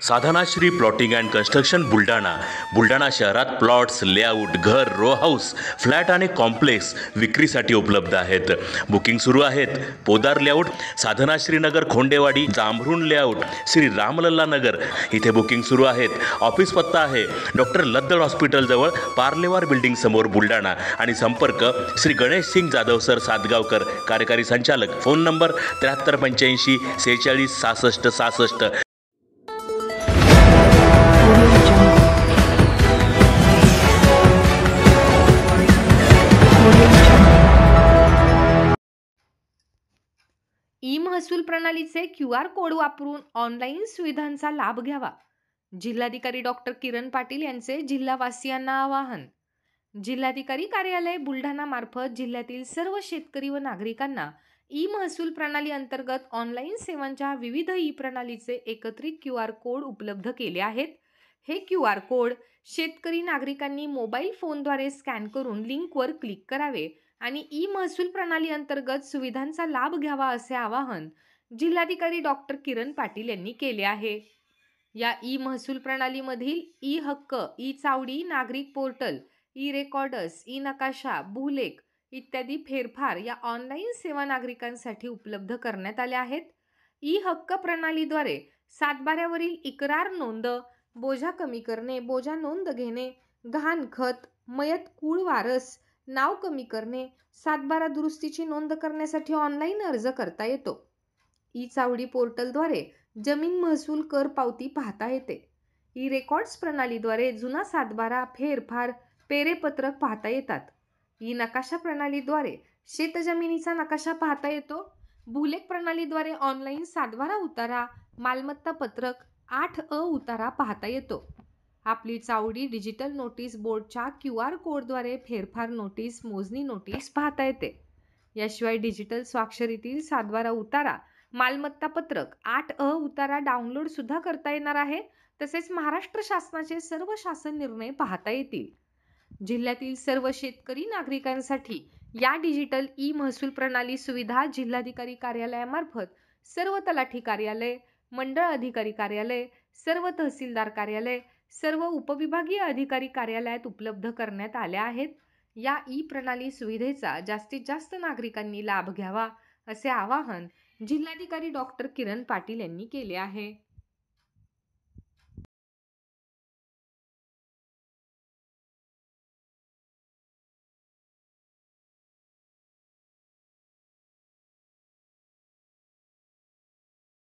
Sadhanashri plotting and construction Buldhana शहरात plots, layout, घर, row house, flat आणि कॉम्प्लेक्स विक्रीसाठी उपलब्ध आहेत. बुकिंग सुरू आहेत. पोदार लेआउट, साधनाश्री नगर, खोंडेवाडी, जांभरुण लेआउट, श्री रामलल्ला नगर इथे बुकिंग सुरू आहेत. ऑफिस पत्ता आहे डॉक्टर लद्दड हॉस्पिटल जवळ, पार्लेवार बिल्डिंग समोर, बुलढाणा. आणि संपर्क श्री गणेश सिंग जाधव सर सातगावकर, कार्यकारी संचालक. Phone number 7385 46 66 66. ई महसूल प्रणालीचे QR कोड वापरून ऑनलाईन सुविधांचा लाभ घ्यावा. जिल्हाधिकारी डॉक्टर किरण पाटील यांचे जिल्हावासियांना आवाहन. जिल्हाधिकारी कार्यालय बुलढाणा मार्फत जिल्ह्यातील सर्व शेतकरी व नागरिकांना ई महसूल प्रणाली अंतर्गत ऑनलाईन सेवांच्या विविध ई प्रणालीचे एकत्रित QR कोड उपलब्ध केले आहेत. हे QR कोड शेतकरी नागरिकांनी मोबाईल फोनद्वारे स्कॅन करून लिंकवर क्लिक करावे आणि ई महसूल प्रणाली अंतर्गत सुविधांचा लाभ घ्यावा असे आवाहन जिल्हाधिकारी डॉक्टर किरण पाटील यांनी केले आहे. या ई महसूल प्रणालीमधील ई हक्क, ई चावडी, नागरिक पोर्टल, ई रेकॉर्डर्स, ई नकाशा, भूलेख इत्यादी फेरफार या ऑनलाईन सेवा नागरिकांसाठी उपलब्ध करण्यात आल्या आहेत. ई हक्क प्रणालीद्वारे सातबाऱ्यावरील इक्रार नोंद, बोजा कमी करणे, बोजा नोंद घेणे, गहाणखत, मयत कूळ वारस, नाव कमी करणे, सातबारा दुरुस्तीची नोंद करण्यासाठी ऑनलाईन अर्ज करता येतो. ई चावडी पोर्टलद्वारे जमीन महसूल कर पावती पाहता येते. ई रेकॉर्ड्स प्रणालीद्वारे जुना सातबारा, फेरफार, पेरेपत्रक पाहता येतात. ई नकाशा प्रणालीद्वारे शेतजमिनीचा नकाशा पाहता येतो. भूलेख प्रणालीद्वारे ऑनलाईन सातबारा उतारा, मालमत्ता पत्रक, 8अ उतारा पाहता येतो. आपली चावडी डिजिटल नोटीस बोर्डच्या QR कोडद्वारे फेरफार नोटीस, मोजणी नोटीस पाहता येते. याशिवाय डिजिटल स्वाक्षरीतील सातबारा उतारा, मालमत्ता पत्रक, 8अ उतारा डाउनलोड सुद्धा करता येणार आहे. तसेच महाराष्ट्र शासनाचे सर्व शासन निर्णय पाहता येतील. जिल्ह्यातील सर्व शेतकरी नागरिकांसाठी या डिजिटल ई महसूल प्रणाली सुविधा जिल्हाधिकारी कार्यालयामार्फत सर्व तलाठी कार्यालय, मंडळ अधिकारी कार्यालय, सर्व तहसीलदार कार्यालय, सर्व उपविभागीय अधिकारी कार्यालयात उपलब्ध करण्यात आल्या आहेत. या ई प्रणाली सुविधेचा जास्तीत जास्त नागरिकांनी लाभ घ्यावा असे आवाहन जिल्हाधिकारी डॉक्टर किरण पाटील यांनी केले आहे.